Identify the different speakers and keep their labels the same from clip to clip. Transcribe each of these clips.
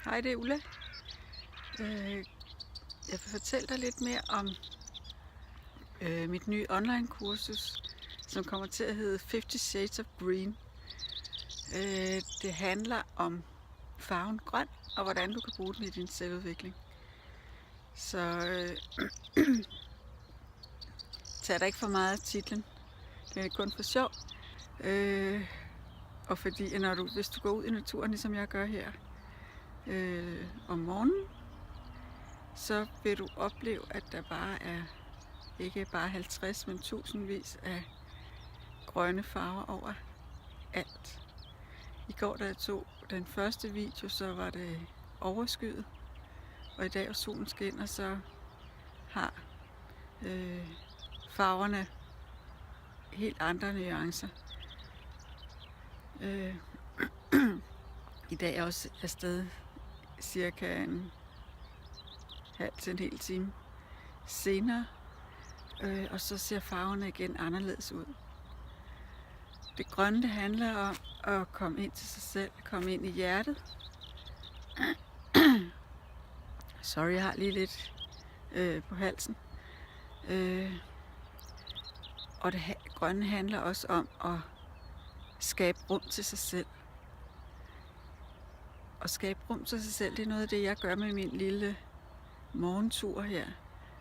Speaker 1: Hej, det er Ulla. Jeg vil fortælle dig lidt mere om mit nye online-kursus, som kommer til at hedde 50 Shades of Green. Det handler om farven grøn, og hvordan du kan bruge den i din selvudvikling. Så tag dig ikke for meget af titlen. Det er kun for sjov. Og fordi hvis du går ud i naturen, ligesom jeg gør her om morgenen, så vil du opleve, at der bare er ikke bare 50, men tusindvis af grønne farver over alt. I går, da jeg tog den første video, så var det overskyet, og i dag, hvor solen skinner, så har farverne helt andre nuancer. I dag er jeg også afsted cirka en halv til en hel time senere, og så ser farverne igen anderledes ud. Det grønne, det handler om at komme ind til sig selv, komme ind i hjertet. Sorry, jeg har lige lidt på halsen. Og det grønne handler også om at skabe rum til sig selv. At skabe rum til sig selv, det er noget af det, jeg gør med min lille morgentur her,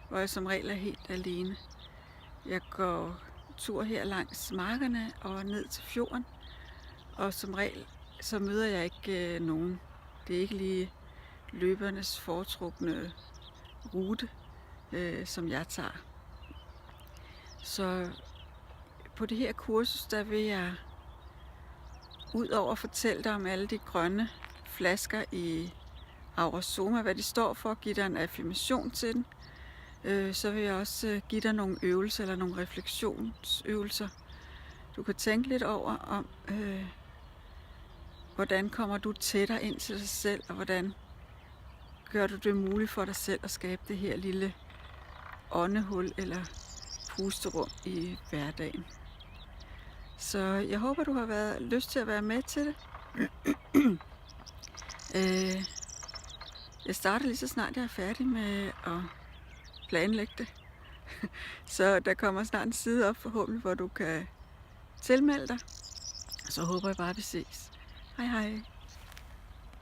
Speaker 1: hvor jeg som regel er helt alene. Jeg går tur her langs markerne og ned til fjorden, og som regel så møder jeg ikke nogen. Det er ikke lige løbernes foretrukne rute, som jeg tager. Så på det her kursus, der vil jeg udover at fortælle dig om alle de grønne flasker i Aura-Soma, hvad de står for, give dig en affirmation til den, så vil jeg også give dig nogle øvelser eller nogle refleksionsøvelser. Du kan tænke lidt over om, hvordan kommer du tættere ind til dig selv, og hvordan gør du det muligt for dig selv at skabe det her lille åndehul eller pusterum i hverdagen. Så jeg håber, du har lyst til at være med til det. Jeg starter lige så snart jeg er færdig med at planlægge det. Så der kommer snart en side op forhåbentlig, hvor du kan tilmelde dig. Så håber jeg bare, at vi ses. Hej hej.